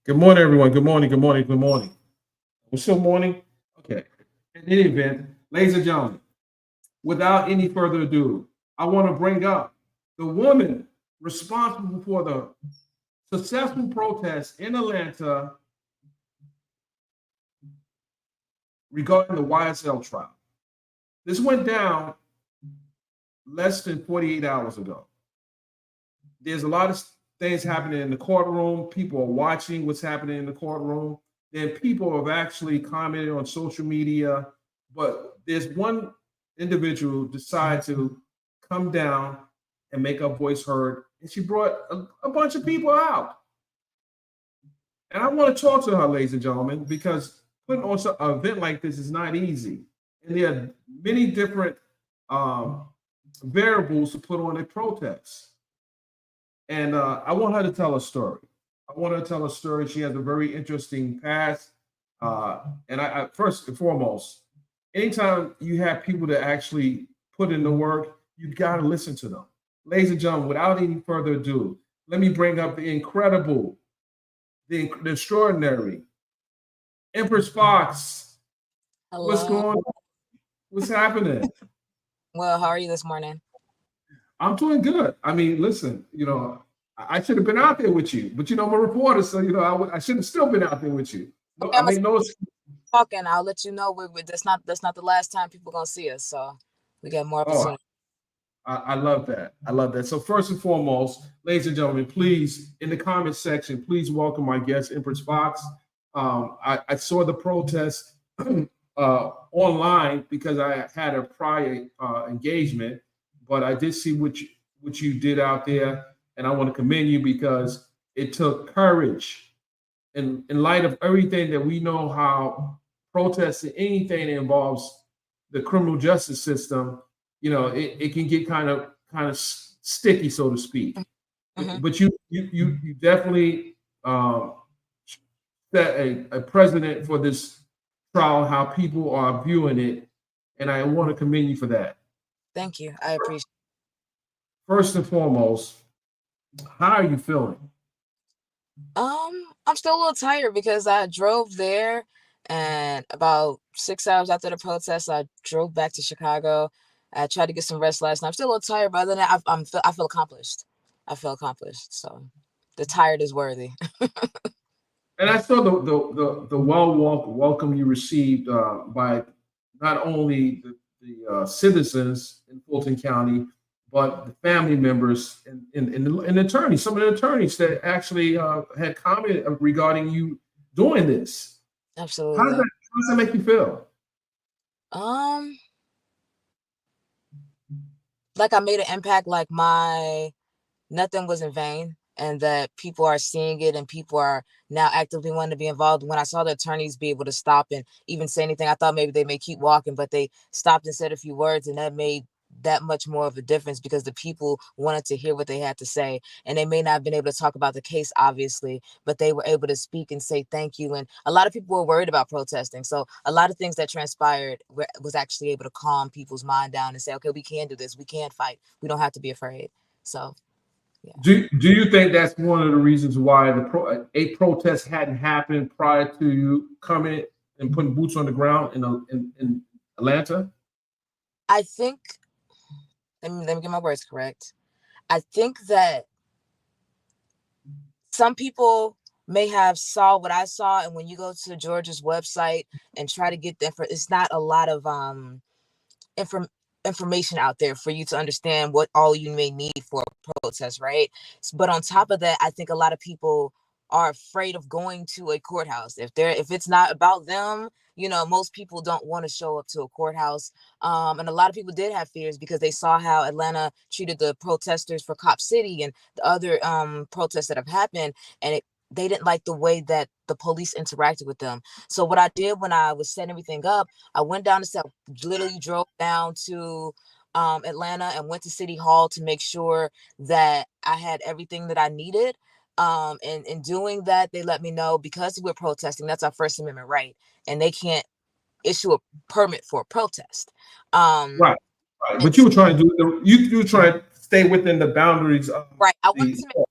Good morning, everyone. Good morning. Good morning. Good morning. We're still morning. Okay. In any event, ladies and gentlemen, without any further ado, I want to bring up the woman responsible for the successful protest in Atlanta regarding the YSL trial. This went down less than 48 hours ago. There's a lot of things happening in the courtroom. People are watching what's happening in the courtroom. Then people have actually commented on social media. But there's one individual decided to come down and make her voice heard. And she brought a bunch of people out. And I want to talk to her, ladies and gentlemen, because putting on an event like this is not easy. And there are many different variables to put on a protest. And I want her to tell a story. I want her to tell a story. She has a very interesting past. And I first and foremost, anytime you have people that actually put in the work, you got to listen to them. Ladies and gentlemen, without any further ado, let me bring up the incredible, the extraordinary Empress Fox. What's Hello. going on? What's happening? Well, how are you this morning? I'm doing good. I mean, listen, I should have been out there with you, but I'm a reporter, so I should have still been out there with you. No, Okay, I I'm gonna mean, no. talk and I'll let you know. That's not the last time people gonna see us. So we got more Oh, opportunity. I love that. I love that. So first and foremost, ladies and gentlemen, please in the comment section, please welcome my guest, Empress Fox. I saw the protest online because I had a prior engagement, but I did see what you did out there, and I want to commend you because it took courage in light of everything that we know how protesting anything that involves the criminal justice system, it can get kind of sticky, so to speak. Hmm. But you definitely um, set a precedent for this trial, how people are viewing it, and I want to commend you for that. Thank you. I appreciate. First and foremost, how are you feeling? I'm still a little tired because I drove there, and about 6 hours after the protest, I drove back to Chicago. I tried to get some rest last night. I'm still a little tired, but other than that, I feel accomplished. I feel accomplished. So the tired is worthy. And I saw the welcome you received by not only the citizens in Fulton County, but the family members and attorneys. Some of the attorneys that actually had commented regarding you doing this. Absolutely. How does that make you feel? Um, like I made an impact. Like my nothing was in vain, and that people are seeing it and people are now actively wanting to be involved. When I saw the attorneys be able to stop and even say anything, I thought maybe they may keep walking, but they stopped and said a few words, and that made that much more of a difference because the people wanted to hear what they had to say, and they may not have been able to talk about the case obviously, but they were able to speak and say thank you. And a lot of people were worried about protesting, so a lot of things that transpired was actually able to calm people's mind down and say, okay, we can do this, we can fight, we don't have to be afraid. So yeah. Do you think that's one of the reasons why a protest hadn't happened prior to you coming and putting boots on the ground in Atlanta? I think, let me get my words correct. I think that some people may have saw what I saw, and when you go to Georgia's website and try to get there, it's not a lot of inform information out there for you to understand what all you may need for a protest, right? But on top of that, I think a lot of people are afraid of going to a courthouse. If it's not about them, most people don't want to show up to a courthouse. And a lot of people did have fears because they saw how Atlanta treated the protesters for Cop City and the other protests that have happened, and they didn't like the way that the police interacted with them. So what I did when I was setting everything up, I went down to South, literally drove down to Atlanta and went to City Hall to make sure that I had everything that I needed. And in doing that, they let me know because we're protesting, that's our First Amendment right, and they can't issue a permit for a protest. Um, Right, right. and But you were trying to do you were trying to stay within the boundaries of right, I wanted the to make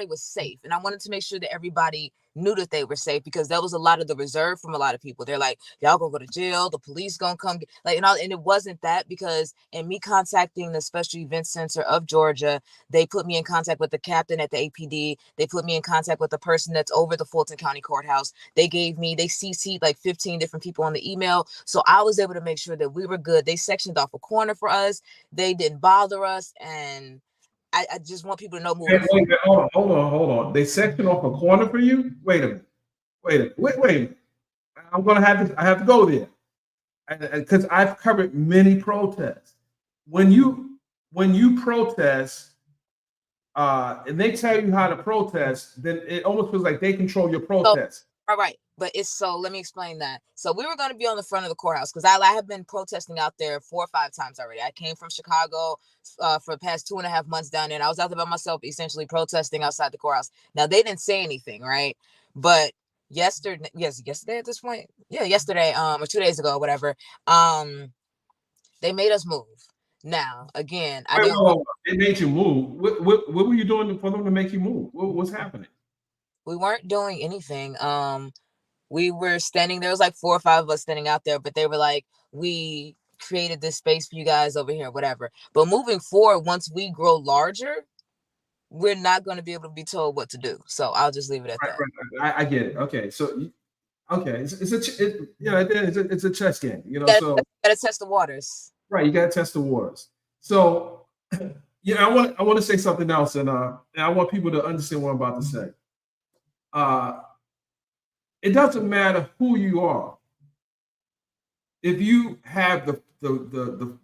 was safe, and I wanted to make sure that everybody knew that they were safe, because there was a lot of the reserve from a lot of people. They're like, y'all gonna go to jail, the police gonna come like, and it wasn't that, because in me contacting the Special Events Center of Georgia, they put me in contact with the captain at the APD. They put me in contact with the person that's over the Fulton County Courthouse. They CC'd like 15 different people on the email, so I was able to make sure that we were good. They sectioned off a corner for us. They didn't bother us, and I just want people to know moving forward. Wait, hold on. They sectioned off a corner for you? Wait a minute. I have to go there. Because I've covered many protests. When you protest, and they tell you how to protest, then it almost feels like they control your protest. All right. But let me explain that. So we were going to be on the front of the courthouse, because I have been protesting out there 4 or 5 times already. I came from Chicago for the past 2.5 months down there, and I was out there by myself, essentially protesting outside the courthouse. Now, they didn't say anything, right? But yesterday at this point, yesterday, or 2 days ago, whatever, they made us move. Now, again, they made you move. What were you doing for them to make you move? What's happening? We weren't doing anything. We were standing, there was like 4 or 5 of us standing out there, but they were like, we created this space for you guys over here, whatever. But moving forward, once we grow larger, we're not going to be able to be told what to do. So I'll just leave it at that. Right. I get it. Okay. So, it's a chess game, you gotta test the waters. Right. You got to test the waters. So, I want to say something else, and I want people to understand what I'm about to say. It doesn't matter who you are. If you have the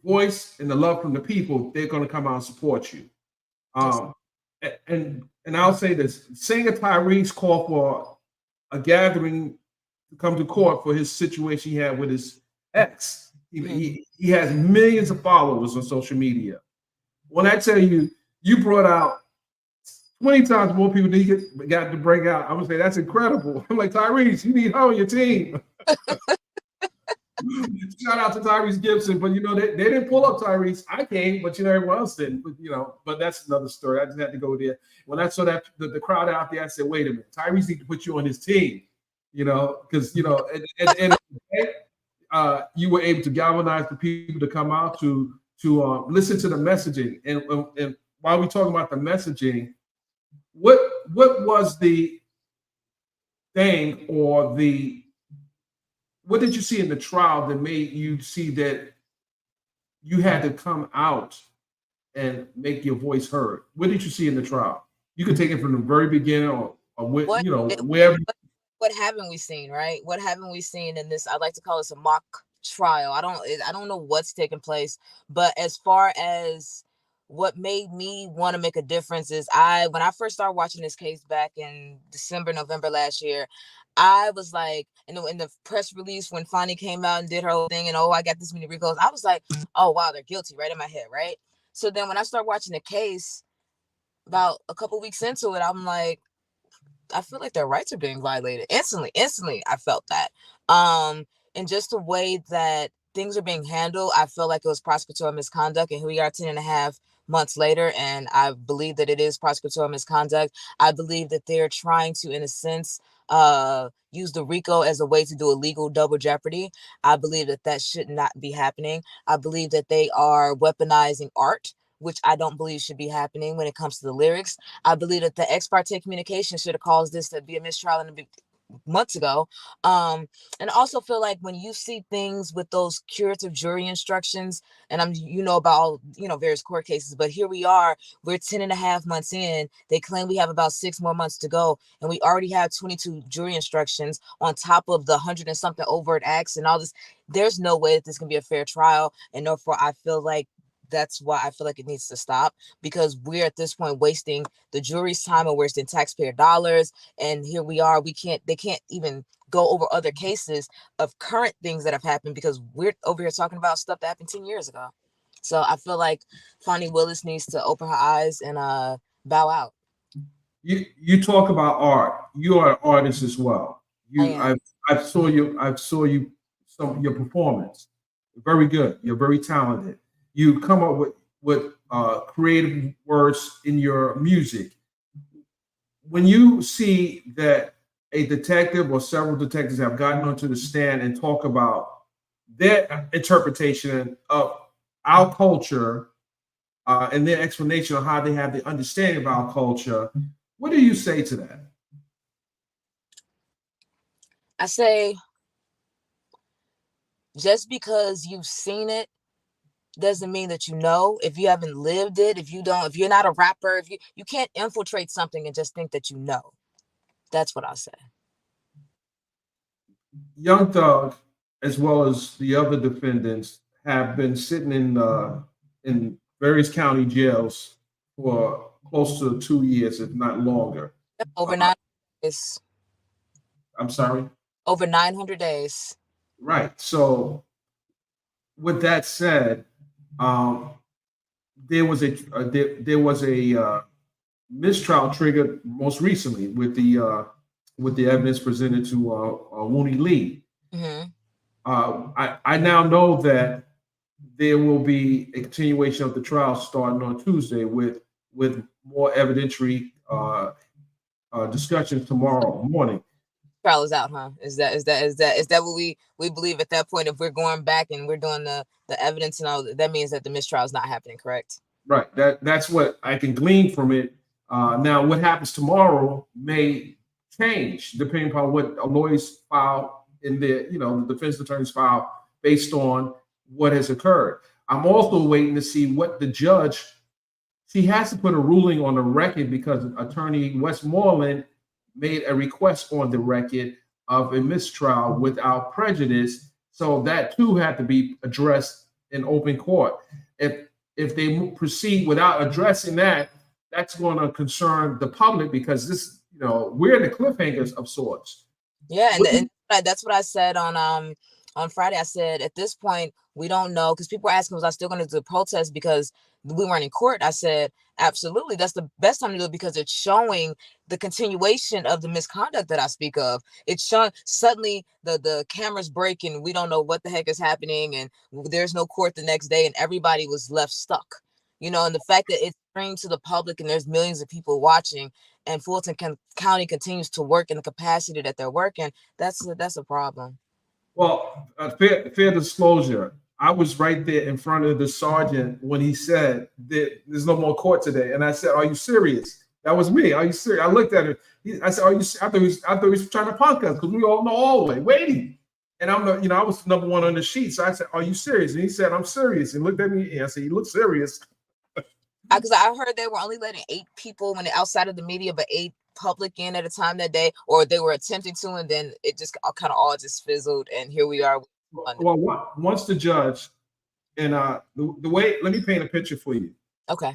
voice and the love from the people, they're going to come out and support you. And I'll say this: Singer Tyrese called for a gathering to come to court for his situation he had with his ex. He has millions of followers on social media. When I tell you, you brought out 20 times more people than he got to bring out, I would say that's incredible. I'm like, Tyrese, you need her on your team. Shout out to Tyrese Gibson, but they didn't pull up Tyrese. I came, but everyone else didn't. But that's another story. I just had to go there. When I saw that the crowd out there, I said, wait a minute, Tyrese need to put you on his team. Because and you were able to galvanize the people to come out to listen to the messaging. And while we're talking about the messaging, what was the thing, or what did you see in the trial that made you see that you had to come out and make your voice heard? What did you see in the trial? You could take it from the very beginning, or wherever. What haven't we seen, right? What haven't we seen in this? I'd like to call this a mock trial. I don't know what's taking place, but as far as what made me want to make a difference is when I first started watching this case back in December, November last year, I was like, in the press release when Fonnie came out and did her whole thing, and I got this many recalls, I was like, oh wow, they're guilty, right in my head, right? So then when I started watching the case, about a couple weeks into it, I'm like, I feel like their rights are being violated. Instantly, I felt that. And just the way that things are being handled, I feel like it was prosecutorial misconduct. And here we are 10.5 months later, and I believe that it is prosecutorial misconduct. I believe that they're trying to, in a sense, use the RICO as a way to do a legal double jeopardy. I believe that should not be happening. I believe that they are weaponizing art, which I don't believe should be happening when it comes to the lyrics. I believe that the ex parte communication should have caused this to be a mistrial months ago. And I also feel like when you see things with those curative jury instructions, and about all, various court cases, but here we are, we're 10.5 months in. They claim we have about 6 more months to go, and we already have 22 jury instructions on top of the 100 and something overt acts and all this. There's no way that this can be a fair trial, and therefore I feel like that's why I feel like it needs to stop, because we're at this point wasting the jury's time and wasting taxpayer dollars. And here we are, they can't even go over other cases of current things that have happened, because we're over here talking about stuff that happened 10 years ago. So I feel like Fonnie Willis needs to open her eyes and bow out. You talk about art. You are an artist as well. I saw your performance. Very good. You're very talented. You come up with with creative words in your music. When you see that a detective or several detectives have gotten onto the stand and talk about their interpretation of our culture and their explanation of how they have the understanding of our culture, what do you say to that? I say, just because you've seen it doesn't mean that you know. If you haven't lived it, if you're not a rapper, if you can't infiltrate something and just think that you know. That's what I'll say. Young Thug, as well as the other defendants, have been sitting in various county jails for close to 2 years, if not longer. Over Uh, 9 days. I'm sorry. Over 900 days. Right. So, with that said, um, there was a mistrial triggered most recently with the evidence presented to Wooney Lee. Mm-hmm. I now know that there will be a continuation of the trial starting on Tuesday with more evidentiary discussions tomorrow morning. Trial is out, huh? Is that what we believe at that point? If we're going back and we're doing the evidence and all, that means that the mistrial is not happening, correct? Right. That's what I can glean from it. Now, what happens tomorrow may change depending upon what a lawyer's file in the defense attorney's file based on what has occurred. I'm also waiting to see what the judge. She has to put a ruling on the record because Attorney Westmoreland made a request on the record of a mistrial without prejudice. So that too had to be addressed in open court. If they proceed without addressing that, that's going to concern the public because we're in the cliffhangers of sorts. Yeah, and that's what I said on Friday. I said at this point we don't know, because people were asking, was I still going to do the protest because we weren't in court? I said absolutely. That's the best time to do it because it's showing the continuation of the misconduct that I speak of. It's showing suddenly the cameras break and we don't know what the heck is happening, and there's no court the next day, and everybody was left stuck. And the fact that it's streamed to the public and there's millions of people watching, and Fulton County continues to work in the capacity that they're working, that's a problem. Well, fair disclosure, I was right there in front of the sergeant when he said that there's no more court today, and I said, "Are you serious?" That was me. Are you serious? I looked at him. I said, "Are you?" I thought he was trying to punk us because we all in the hallway waiting, and I was number one on the sheet. So I said, "Are you serious?" And he said, "I'm serious." And looked at me and I said, "You look serious." Because I heard they were only letting 8 people when outside of the media, but 8 public in at a time that day, or they were attempting to, and then it just kind of all just fizzled, and here we are. Well, once the judge and the way, let me paint a picture for you. Okay.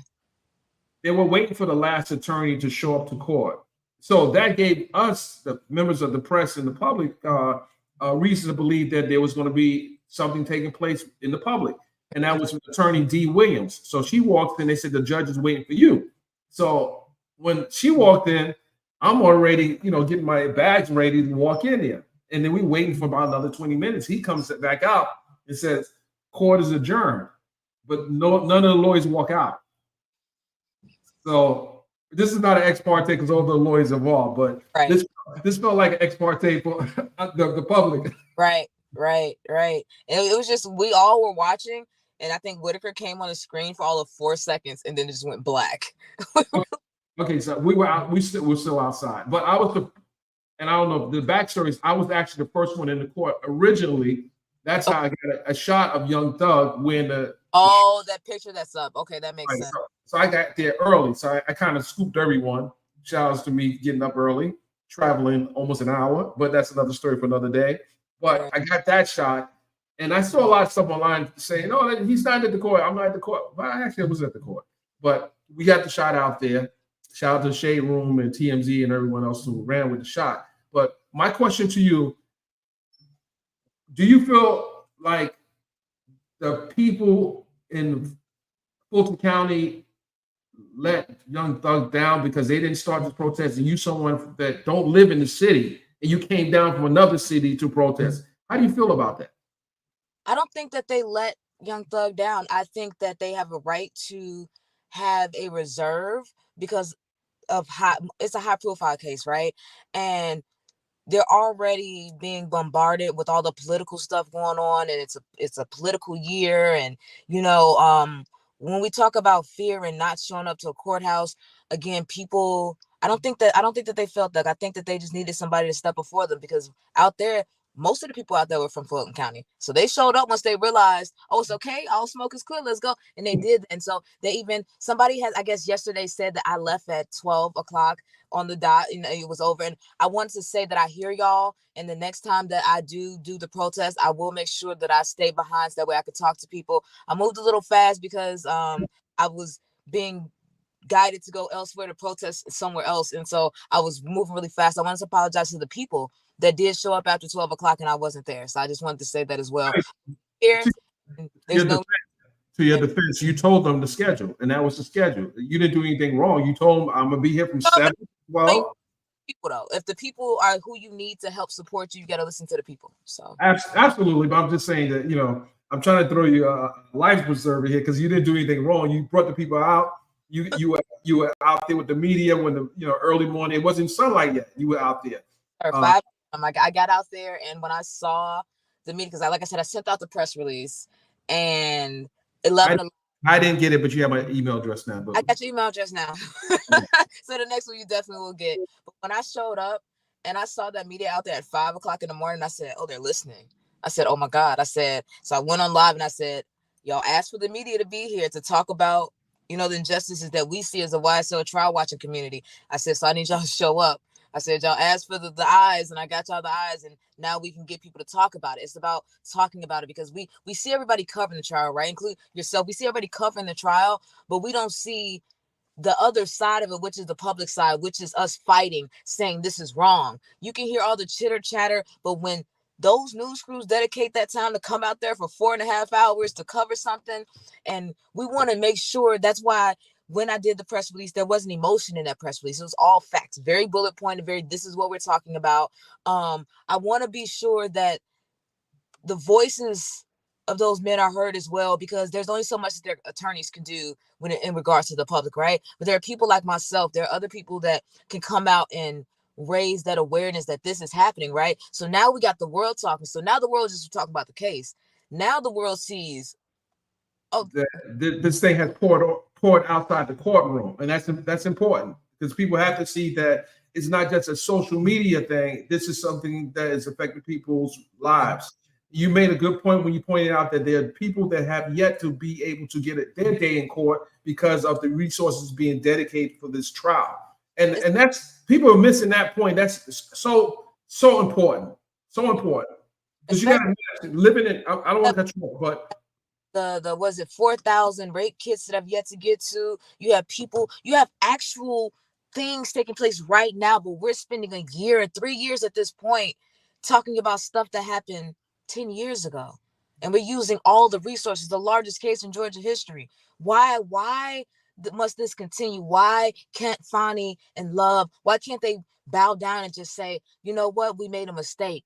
They were waiting for the last attorney to show up to court, so that gave us, the members of the press and the public, a reason to believe that there was going to be something taking place in the public. And that was Attorney D. Williams. So she walked in, they said, the judge is waiting for you. So when she walked in, I'm already, getting my bags ready to walk in there. And then we waiting for about another 20 minutes. He comes back out and says, court is adjourned. But none of the lawyers walk out. So this is not an ex parte because all the lawyers involved, but right. This felt like an ex parte for the public. Right. And it was just, we all were watching. And I think Whitaker came on the screen for all of 4 seconds and then it just went black. Okay, so we were out. We're still outside. But I don't know the backstory is I was actually the first one in the court originally. That's how I got a shot of Young Thug when that picture that's up. Okay, that makes sense. So I got there early. So I kind of scooped everyone. Shout outs to me getting up early, traveling almost an hour. But that's another story for another day. But I got that shot. And I saw a lot of stuff online saying, "Oh, he's not at the court. I'm not at the court." Well, I actually was at the court. But we got the shot out there. Shout out to Shade Room and TMZ and everyone else who ran with the shot. But my question to you, do you feel like the people in Fulton County let Young Thug down because they didn't start this protest and you someone that don't live in the city and you came down from another city to protest? How do you feel about that? I don't think that they let Young Thug down. I think that they have a right to have a reserve because of it's a high profile case, right? And they're already being bombarded with all the political stuff going on, and it's a political year. And when we talk about fear and not showing up to a courthouse, again, people, I don't think that they felt that. I think that they just needed somebody to step before them, because out there, most of the people out there were from Fulton County. So they showed up once they realized, oh, it's okay, all smoke is clear, let's go. And they did. And so somebody has, I guess yesterday, said that I left at 12 o'clock on the dot, it was over. And I wanted to say that I hear y'all, and the next time that I do the protest, I will make sure that I stay behind, so that way I could talk to people. I moved a little fast because I was being guided to go elsewhere to protest somewhere else, and so I was moving really fast. I wanted to apologize to the people that did show up after 12 o'clock and I wasn't there. So I just wanted to say that as well. Here, there's no to your defense, you told them the schedule, and that was the schedule. You didn't do anything wrong. You told them, I'm gonna be here from 7 to 12. People, though, if the people are who you need to help support you, you got to listen to the people. So absolutely, but I'm just saying that I'm trying to throw you a life preserver here, because you didn't do anything wrong. You brought the people out. You were out there with the media when the early morning. It wasn't sunlight yet. You were out there. Or 5 I got out there, and when I saw the meeting, because like I said, I sent out the press release, and 11. I didn't get it, but you have my email address now. But I got your email address now. So the next one you definitely will get. But when I showed up and I saw that media out there at 5 o'clock in the morning, I said, oh, they're listening. I said, oh my God. I said, so I went on live and I said, y'all asked for the media to be here to talk about, the injustices that we see as a YSL trial watching community. I said, so I need y'all to show up. I said, y'all asked for the eyes, and I got y'all the eyes, and now we can get people to talk about it. It's about talking about it, because we see everybody covering the trial, right? Include yourself. We see everybody covering the trial, but we don't see the other side of it, which is the public side, which is us fighting, saying this is wrong. You can hear all the chitter chatter, but when those news crews dedicate that time to come out there for 4.5 hours to cover something, and we want to make sure, that's why when I did the press release, there wasn't emotion in that press release. It was all facts, very bullet pointed, this is what we're talking about. I want to be sure that the voices of those men are heard as well, because there's only so much that their attorneys can do when in regards to the public, right? But there are people like myself, there are other people that can come out and raise that awareness that this is happening, right? So now we got the world talking. So now the world is just talking about the case. Now the world sees, this thing has poured outside the courtroom, and that's important, because people have to see that it's not just a social media thing. This is something that is affecting people's lives. You made a good point when you pointed out that there are people that have yet to be able to get their day in court because of the resources being dedicated for this trial, and that's, people are missing that point. That's so important, because you got to live in it. I don't want to cut you off, but the was it 4,000 rape kits that have yet to get to. You have actual things taking place right now, but we're spending a year and 3 years at this point talking about stuff that happened 10 years ago, and we're using all the resources, the largest case in Georgia history. Why must this continue? Why can't Fonnie and Love, why can't they bow down and just say, you know what, we made a mistake?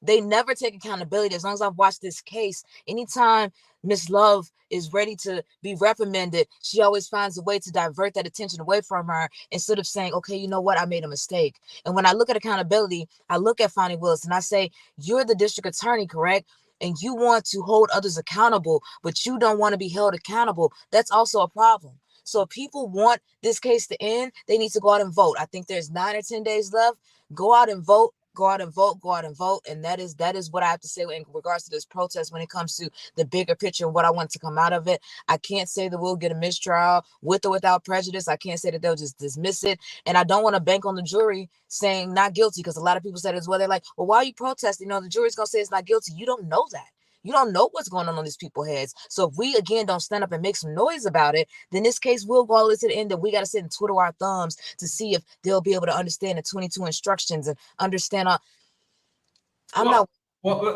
They never take accountability. As long as I've watched this case, anytime Miss Love is ready to be reprimanded, she always finds a way to divert that attention away from her, instead of saying, okay, you know what, I made a mistake. And when I look at accountability, I look at Fonnie Willis and I say, you're the district attorney, correct? And you want to hold others accountable, but you don't want to be held accountable. That's also a problem. So if people want this case to end, they need to go out and vote. I think there's 9 or 10 days left. Go out and vote. Go out and vote, and that is what I have to say in regards to this protest when it comes to the bigger picture and what I want to come out of it. I can't say that we'll get a mistrial with or without prejudice. I can't say that they'll just dismiss it, and I don't want to bank on the jury saying not guilty, because a lot of people said as well, they're like, well, why are you protesting? The jury's gonna say it's not guilty. You don't know that. You don't know what's going on these people's heads. So if we, again, don't stand up and make some noise about it, then this case will go all the way to the end, and we got to sit and twiddle our thumbs to see if they'll be able to understand the 22 instructions and understand. Well,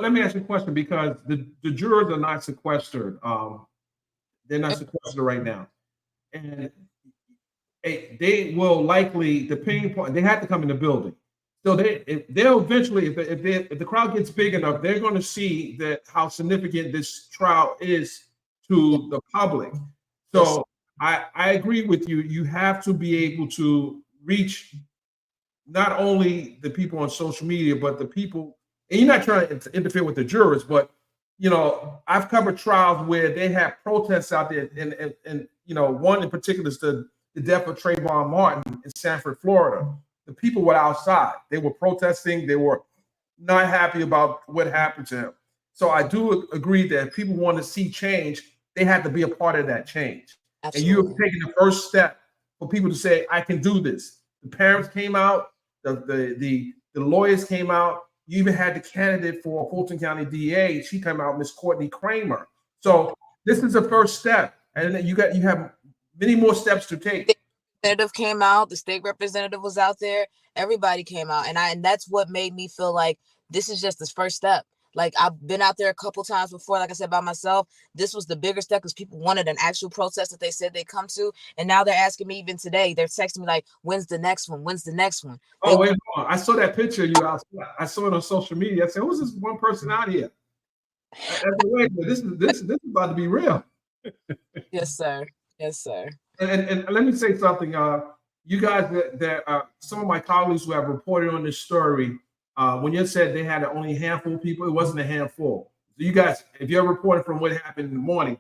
let me ask you a question, because the jurors are not sequestered. They're not sequestered right now. And they will likely, depending upon, they have to come in the building. So they'll eventually, if the crowd gets big enough, they're going to see that how significant this trial is Yeah. to the public. Yes. So I agree with you. You have to be able to reach not only the people on social media, but the people, and you're not trying to interfere with the jurors, but I've covered trials where they have protests out there, and one in particular is the death of Trayvon Martin in Sanford, Florida. The people were outside. They were protesting. They were not happy about what happened to him. So I do agree that if people want to see change, they have to be a part of that change. And you have Absolutely. taken the first step for people to say, I can do this. The parents came out, the lawyers came out. You even had the candidate for Fulton County DA. She came out, Miss Courtney Kramer. So this is the first step, and then you have many more steps to take. The representative came out. The state representative was out there. Everybody came out, and that's what made me feel like this is just the first step. Like, I've been out there a couple times before, like I said, by myself. This was the bigger step because people wanted an actual protest that they said they'd come to. And now they're asking me, even today, they're texting me like, when's the next one? When's the next one? They Oh, wait, hold on. I saw that picture of you out. I saw it on social media. I said, who's this one person out here? I said, wait, this is about to be real. Yes, sir. Yes, sir. And let me say something. You guys, some of my colleagues who have reported on this story, when you said they had only a handful of people, it wasn't a handful. So you guys, if you're reporting from what happened in the morning,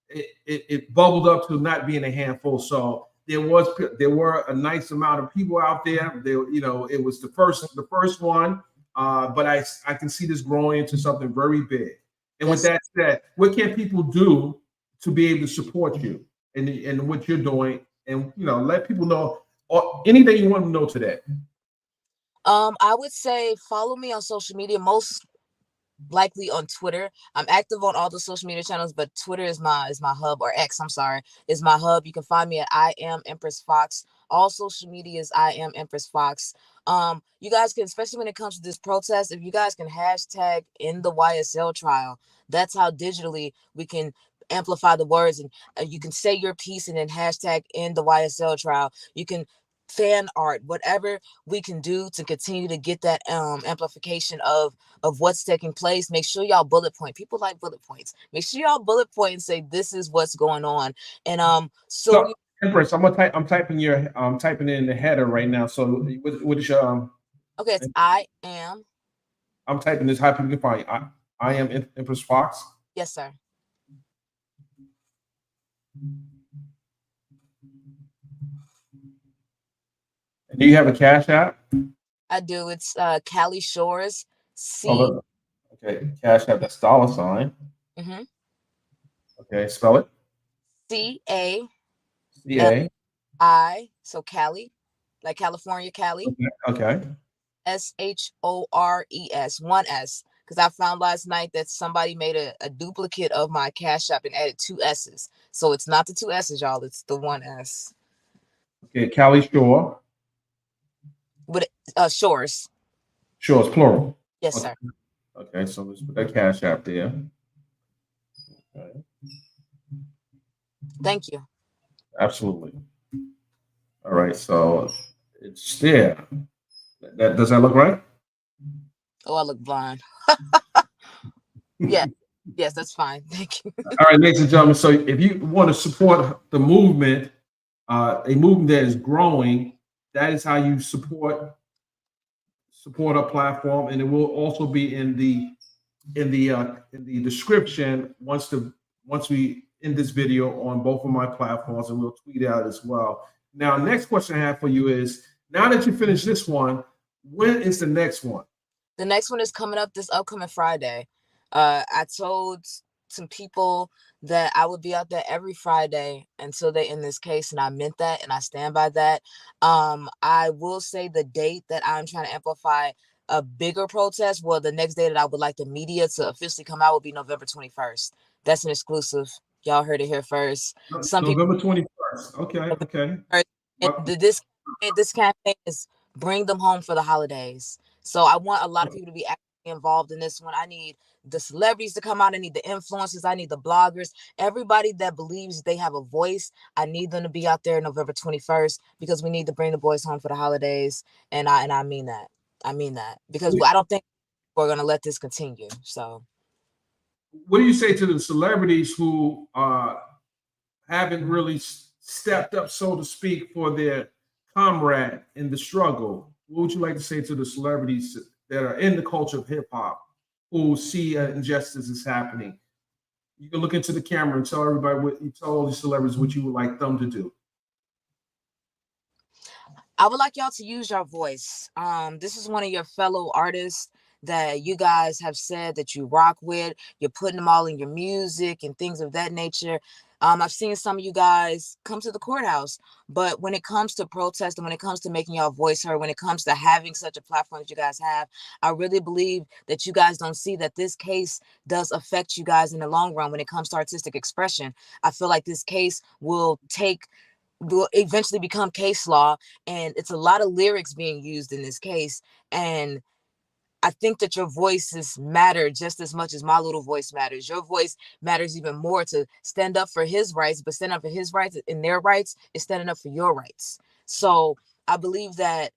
it bubbled up to not being a handful. So there were a nice amount of people out there. It was the first one, but I can see this growing into something very big. And with that said, what can people do to be able to support you and what you're doing, and let people know or anything you want to know today? I would say follow me on social media, most likely on Twitter. I'm active on all the social media channels, but Twitter is my hub, or X, I'm sorry, is my hub. You can find me at I am Empress Fox. All social media is I am Empress Fox. You guys can, especially when it comes to this protest, if you guys can hashtag in the YSL trial, that's how digitally we can amplify the words, and you can say your piece and then hashtag in the YSL trial. You can fan art, whatever we can do to continue to get that amplification of what's taking place. Make sure y'all bullet point. People like bullet points. Make sure y'all bullet point and say this is what's going on. And So, Empress, I'm typing it in the header right now. So what is your okay, it's I am. I'm typing this. How people can find you. I am Empress Fox. Yes, sir. Do you have a Cash App? I do. It's Cali Shores. Okay, Cash App. That's $. Mm-hmm. Okay, spell it. CALI. CA. So Cali, like California, Cali. Okay. SHORES, one S. Because I found last night that somebody made a duplicate of my Cash App and added 2 S's. So it's not the 2 S's, y'all. It's the 1 S. Okay, Cali Shore. With Shores. Shores, plural. Yes, okay. sir. Okay, so let's put that Cash App there. Okay. Thank you. Absolutely. All right, so it's there. Does that look right? Oh, I look blind. Yeah. Yes, that's fine. Thank you. All right, ladies and gentlemen. So if you want to support the movement, a movement that is growing, that is how you support our platform, and it will also be in the description once we end this video on both of my platforms, and we'll tweet out as well. Now, next question I have for you is: now that you finish this one, when is the next one? The next one is coming up this upcoming Friday. I told some people that I would be out there every Friday until they end this case, and I meant that, and I stand by that. I will say the date that I'm trying to amplify a bigger protest, well, the next day that I would like the media to officially come out will be November 21st. That's an exclusive. Y'all heard it here first. Some November 21st. Okay. And this campaign is bring them home for the holidays. So I want a lot of people to be actively involved in this one. I need the celebrities to come out. I need the influencers. I need the bloggers. Everybody that believes they have a voice. I need them to be out there November 21st because we need to bring the boys home for the holidays. And I mean that. I mean that, because I don't think we're going to let this continue. So what do you say to the celebrities who haven't really stepped up, so to speak, for their comrade in the struggle? What would you like to say to the celebrities that are in the culture of hip hop who see injustice is happening? You can look into the camera and tell everybody what you tell all these celebrities what you would like them to do. I would like y'all to use your voice. This is one of your fellow artists that you guys have said that you rock with. You're putting them all in your music and things of that nature. I've seen some of you guys come to the courthouse, but when it comes to protesting, when it comes to making your voice heard, when it comes to having such a platform that you guys have, I really believe that you guys don't see that this case does affect you guys in the long run when it comes to artistic expression. I feel like this case will eventually become case law, and it's a lot of lyrics being used in this case. And I think that your voices matter just as much as my little voice matters. Your voice matters even more to stand up for his rights, but stand up for his rights and their rights is standing up for your rights. So I believe that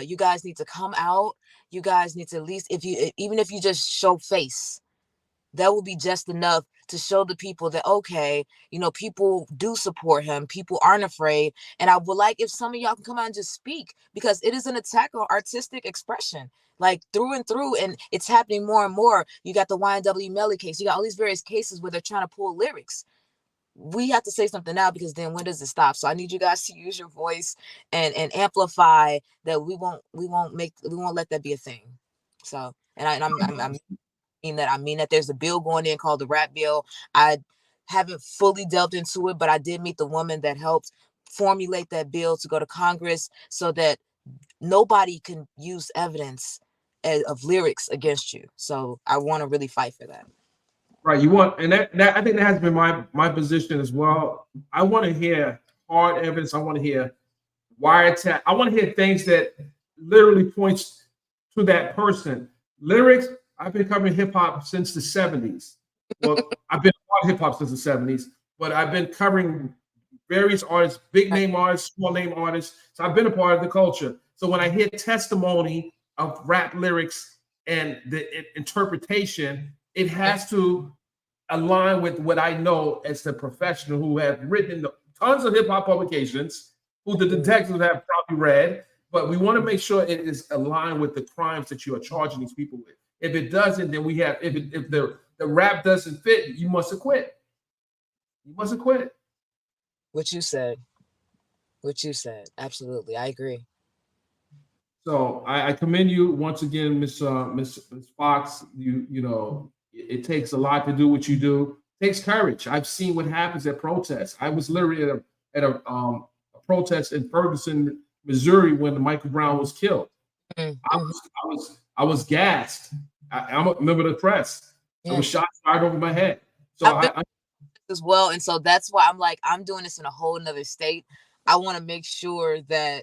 you guys need to come out. You guys need to, at least, even if you just show face, that will be just enough to show the people that, okay, people do support him. People aren't afraid. And I would like if some of y'all can come out and just speak, because it is an attack on artistic expression, like through and through. And it's happening more and more. You got the YNW Melly case. You got all these various cases where they're trying to pull lyrics. We have to say something now, because then when does it stop? So I need you guys to use your voice and amplify that. We won't let that be a thing. So, and I'm I mean that there's a bill going in called the rap bill. I haven't fully delved into it, but I did meet the woman that helped formulate that bill to go to Congress so that nobody can use evidence of lyrics against you. So I want to really fight for that. Right. You want, and that I think that has been my position as well. I want to hear hard evidence. I want to hear wiretap. I want to hear things that literally points to that person. Lyrics. I've been covering hip hop since the 70s. Well, I've been on hip hop since the 70s, but I've been covering various artists, big name artists, small name artists. So I've been a part of the culture. So when I hear testimony of rap lyrics and the interpretation, it has to align with what I know as the professional who have written tons of hip hop publications, who the detectives have probably read. But we want to make sure it is aligned with the crimes that you are charging these people with. If it doesn't, then we have, if the rap doesn't fit, you must acquit. You must acquit. What you said. Absolutely. I agree. So I commend you once again, Miss Fox. You know, it takes a lot to do what you do. It takes courage. I've seen what happens at protests. I was literally at a protest in Ferguson, Missouri, when Michael Brown was killed. Mm-hmm. I was gassed. I'm a member of the press. I was shot right over my head. So I as well. And so that's why I'm like, I'm doing this in a whole nother state. I want to make sure that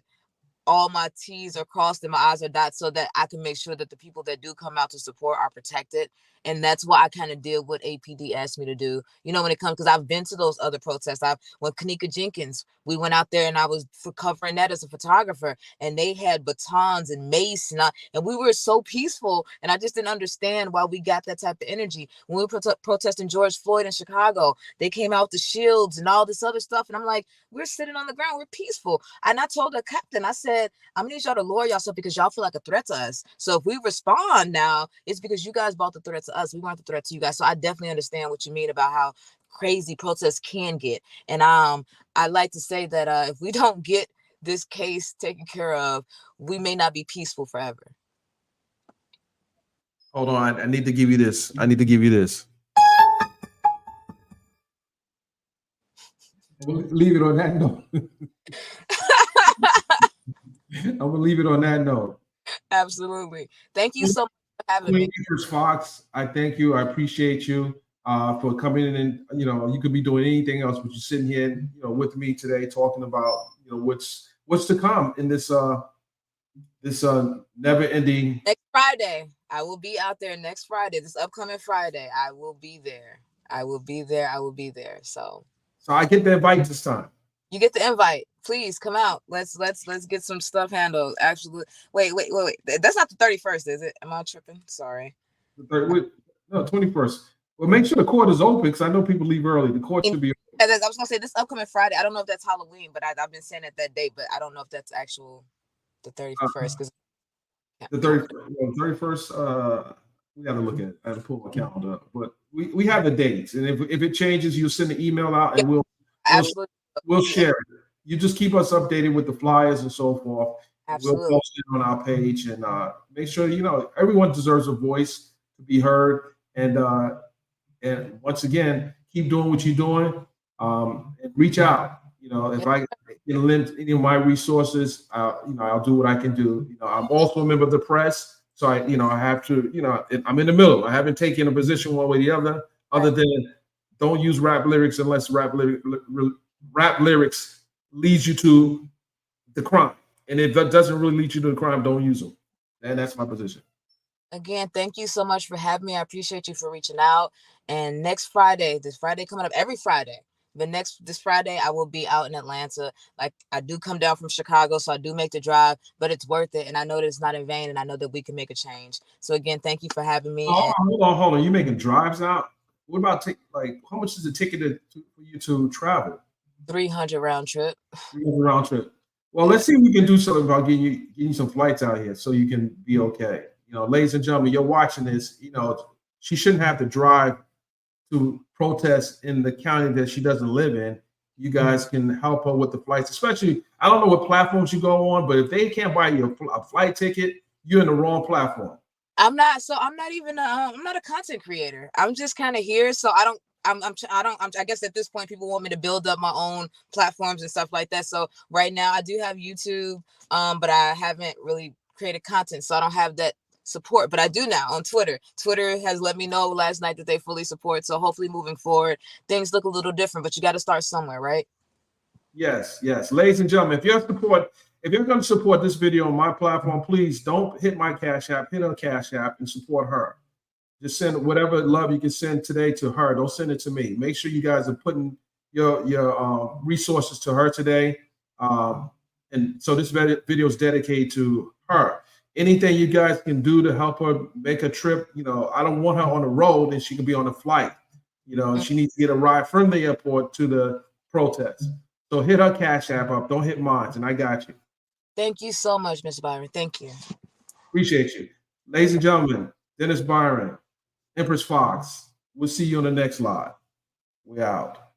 all my T's are crossed and my I's are dotted, so that I can make sure that the people that do come out to support are protected. And that's why I kind of did what APD asked me to do, when it comes, because I've been to those other protests. When Kanika Jenkins, we went out there and I was covering that as a photographer, and they had batons and mace, and we were so peaceful. And I just didn't understand why we got that type of energy. When we were protesting George Floyd in Chicago, they came out with the shields and all this other stuff. And I'm like, we're sitting on the ground, we're peaceful. And I told the captain, I said, I'm gonna need y'all to lower yourself, because y'all feel like a threat to us. So if we respond now, it's because you guys brought the threat to us. We weren't the threat to you guys. So I definitely understand what you mean about how crazy protests can get. And I like to say that if we don't get this case taken care of, we may not be peaceful forever. Hold on, I need to give you this. I need to give you this. We'll leave it on that note. I'm gonna leave it on that note. Absolutely. Thank you so much for having me. Chris Fox, I thank you. I appreciate you for coming in, and you could be doing anything else, but you're sitting here, with me today, talking about what's to come in this never-ending. Next Friday, I will be out there. Next Friday, this upcoming Friday, I will be there. I will be there. So I get the invite this time. You get the invite. please come out. Let's get some stuff handled. Actually, wait. That's not the 31st, is it? Am I tripping? Sorry. No, 21st. Well, make sure the court is open because I know people leave early. The court should be I was gonna say this upcoming Friday. I don't know if that's Halloween, but I've been saying it that date, but I don't know if that's actual the 31st because the 31st. We got to look at it. I have to pull my calendar up, but we have the dates, and if it changes, you'll send an email out, and we'll share it. You just keep us updated with the flyers and so forth. Absolutely. We'll post it on our page and make sure everyone deserves a voice to be heard. And once again, keep doing what you're doing. And reach out. If I can lend any of my resources, I'll do what I can do. I'm also a member of the press. So I have to, I'm in the middle. I haven't taken a position one way or the other than don't use rap lyrics unless rap lyrics leads you to the crime. And if that doesn't really lead you to the crime, don't use them. And that's my position. Again, thank you so much for having me. I appreciate you for reaching out. And next Friday, this Friday coming up, every Friday, but this Friday, I will be out in Atlanta. Like, I do come down from Chicago, so I do make the drive, but it's worth it. And I know that it's not in vain, and I know that we can make a change. So again, thank you for having me. Hold on. You making drives out? What about how much is the ticket for you to travel? 300 round trip. 300 round trip. Well, let's see if we can do something about getting you some flights out here so you can be okay. Ladies and gentlemen, you're watching this. She shouldn't have to drive to protest in the county that she doesn't live in. You guys can help her with the flights, especially, I don't know what platforms you go on, but if they can't buy you a flight ticket, you're in the wrong platform. I'm not a content creator. I'm just kind of here. So I guess at this point, people want me to build up my own platforms and stuff like that. So right now I do have YouTube, but I haven't really created content. So I don't have that support, but I do now on Twitter. Twitter has let me know last night that they fully support. So hopefully moving forward, things look a little different, but you got to start somewhere, right? Yes. Ladies and gentlemen, if you're going to support this video on my platform, please don't hit my Cash App, hit her Cash App and support her. Just send whatever love you can send today to her. Don't send it to me. Make sure you guys are putting your resources to her today. And so this video is dedicated to her. Anything you guys can do to help her make a trip, I don't want her on the road and she can be on a flight. She needs to get a ride from the airport to the protest. So hit her Cash App up. Don't hit mine, and I got you. Thank you so much, Mr. Byron. Thank you. Appreciate you. Ladies and gentlemen, Dennis Byron, Empress Fox. We'll see you on the next live. We out.